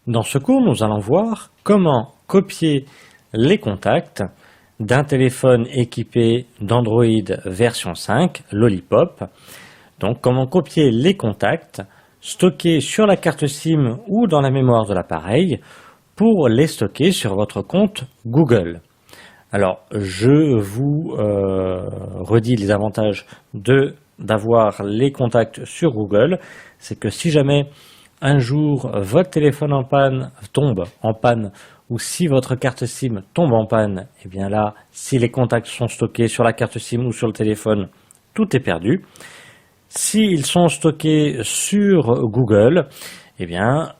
Dans ce cours, nous allons voir comment copier les contacts d'un téléphone équipé d'Android version 5, Lollipop. Donc comment copier les contacts stockés sur la carte SIM ou dans la mémoire de l'appareil pour les stocker sur votre compte Google. Alors, je vous redis les avantages d'avoir les contacts sur Google. C'est que si jamais un jour votre téléphone tombe en panne ou si votre carte SIM tombe en panne, et bien là, si les contacts sont stockés sur la carte SIM ou sur le téléphone, tout est perdu. S'ils sont stockés sur Google, eh bien,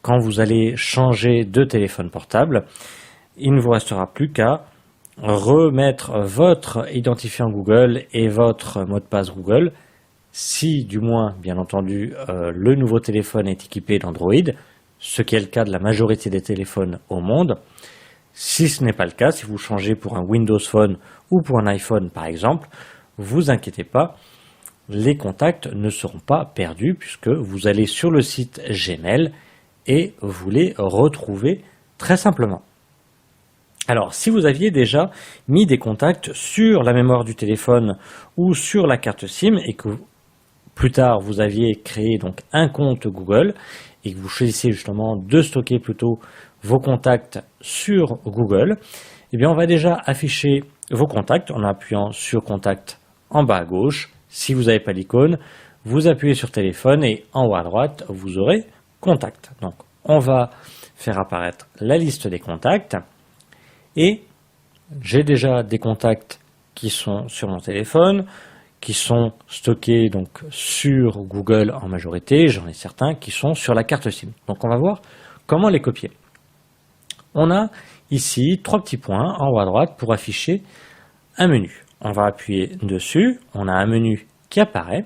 quand vous allez changer de téléphone portable, il ne vous restera plus qu'à remettre votre identifiant Google et votre mot de passe Google, si du moins, bien entendu, le nouveau téléphone est équipé d'Android, ce qui est le cas de la majorité des téléphones au monde. Si ce n'est pas le cas, si vous changez pour un Windows Phone ou pour un iPhone par exemple, vous inquiétez pas, les contacts ne seront pas perdus puisque vous allez sur le site Gmail et vous les retrouvez très simplement. Alors, si vous aviez déjà mis des contacts sur la mémoire du téléphone ou sur la carte SIM et que plus tard vous aviez créé donc un compte Google et que vous choisissez justement de stocker plutôt vos contacts sur Google, eh bien on va déjà afficher vos contacts en appuyant sur contact en bas à gauche. Si vous n'avez pas l'icône, vous appuyez sur téléphone et en haut à droite, vous aurez contact. Donc on va faire apparaître la liste des contacts. Et j'ai déjà des contacts qui sont sur mon téléphone, qui sont stockés donc sur Google en majorité. J'en ai certains qui sont sur la carte SIM. Donc on va voir comment les copier. On a ici trois petits points en haut à droite pour afficher un menu. On va appuyer dessus, on a un menu qui apparaît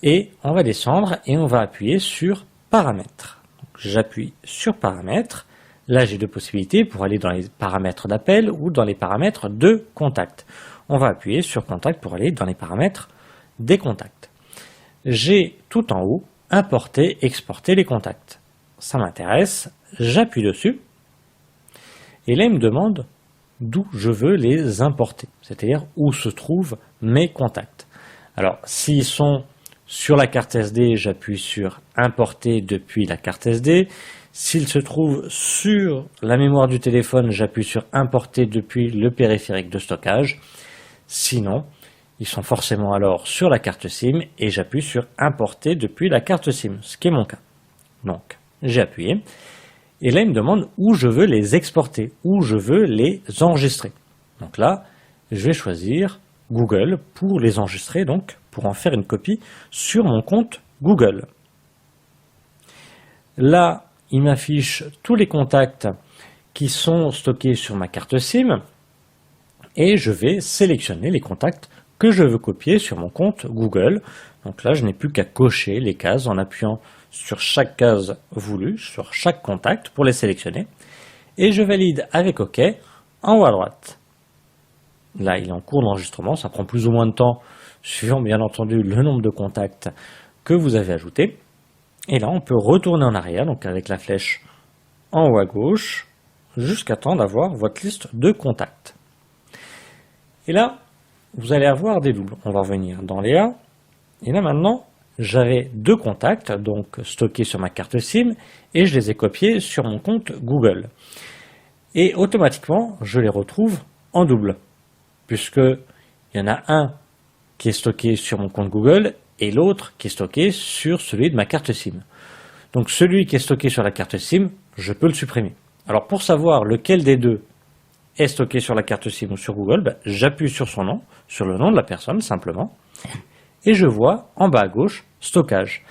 et on va descendre et on va appuyer sur paramètres. J'appuie sur paramètres. Là, j'ai deux possibilités pour aller dans les paramètres d'appel ou dans les paramètres de contact. On va appuyer sur contact pour aller dans les paramètres des contacts. J'ai tout en haut importer, exporter les contacts. Ça m'intéresse, j'appuie dessus et là, il me demande d'où je veux les importer, c'est-à-dire où se trouvent mes contacts. Alors, s'ils sont sur la carte SD, j'appuie sur importer depuis la carte SD. S'il se trouve sur la mémoire du téléphone, j'appuie sur importer depuis le périphérique de stockage. Sinon, ils sont forcément alors sur la carte SIM et j'appuie sur importer depuis la carte SIM, ce qui est mon cas. Donc, j'ai appuyé et là, il me demande où je veux les exporter, où je veux les enregistrer. Donc là, je vais choisir Google pour les enregistrer, donc pour en faire une copie sur mon compte Google. Là, il m'affiche tous les contacts qui sont stockés sur ma carte SIM et je vais sélectionner les contacts que je veux copier sur mon compte Google. Donc là, je n'ai plus qu'à cocher les cases en appuyant sur chaque case voulue, sur chaque contact pour les sélectionner. Et je valide avec OK en haut à droite. Là, il est en cours d'enregistrement, ça prend plus ou moins de temps suivant bien entendu le nombre de contacts que vous avez ajoutés. Et là, on peut retourner en arrière, donc avec la flèche en haut à gauche, jusqu'à temps d'avoir votre liste de contacts. Et là, vous allez avoir des doubles. On va revenir dans les A. Et là, maintenant, j'avais deux contacts, donc stockés sur ma carte SIM, et je les ai copiés sur mon compte Google. Et automatiquement, je les retrouve en double, puisqu'il y en a un qui est stocké sur mon compte Google, et l'autre qui est stocké sur celui de ma carte SIM. Donc celui qui est stocké sur la carte SIM, je peux le supprimer. Alors pour savoir lequel des deux est stocké sur la carte SIM ou sur Google, j'appuie sur son nom, sur le nom de la personne simplement, et je vois en bas à gauche stockage.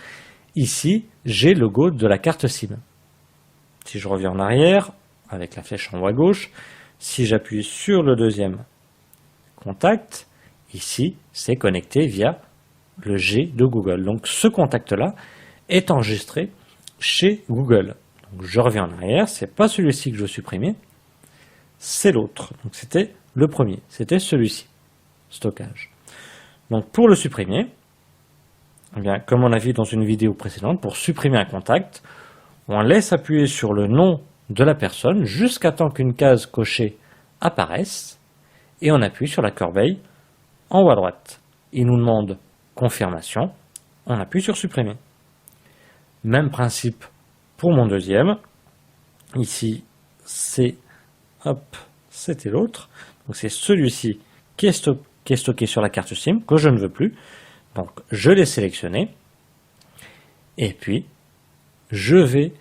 Ici, j'ai le logo de la carte SIM. Si je reviens en arrière, avec la flèche en haut à gauche, si j'appuie sur le deuxième contact, ici, c'est connecté via le G de Google. Donc ce contact-là est enregistré chez Google. Donc je reviens en arrière, c'est pas celui-ci que je veux supprimer, c'est l'autre. Donc c'était le premier, c'était celui-ci, stockage. Donc pour le supprimer, eh bien, comme on a vu dans une vidéo précédente, pour supprimer un contact, On laisse appuyer sur le nom de la personne jusqu'à temps qu'une case cochée apparaisse et on appuie sur la corbeille en haut à droite. Il nous demande confirmation, on appuie sur supprimer. Même principe pour mon deuxième. Ici, c'était l'autre. Donc c'est celui-ci qui est stocké sur la carte SIM que je ne veux plus. Donc je l'ai sélectionné. Et puis, je vais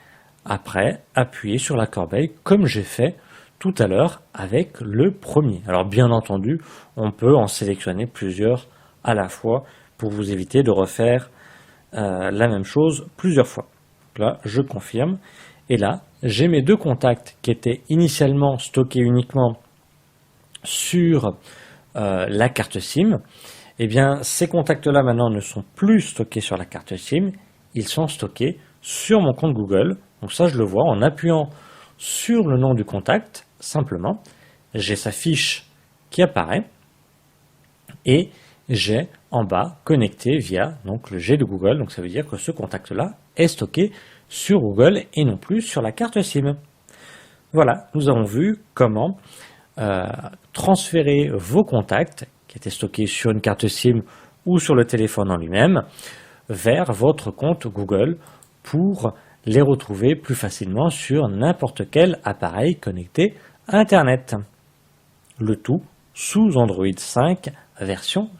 après appuyer sur la corbeille comme j'ai fait tout à l'heure avec le premier. Alors bien entendu, on peut en sélectionner plusieurs à la fois pour vous éviter de refaire la même chose plusieurs fois. Donc là, je confirme. Et là, j'ai mes deux contacts qui étaient initialement stockés uniquement sur la carte SIM. Eh bien, ces contacts-là maintenant ne sont plus stockés sur la carte SIM. Ils sont stockés sur mon compte Google. Donc ça, je le vois en appuyant sur le nom du contact, simplement. J'ai sa fiche qui apparaît et j'ai en bas connecté via donc, le G de Google. Donc ça veut dire que ce contact-là est stocké sur Google et non plus sur la carte SIM. Voilà, nous avons vu comment transférer vos contacts qui étaient stockés sur une carte SIM ou sur le téléphone en lui-même vers votre compte Google pour les retrouver plus facilement sur n'importe quel appareil connecté à Internet. Le tout sous Android 5 version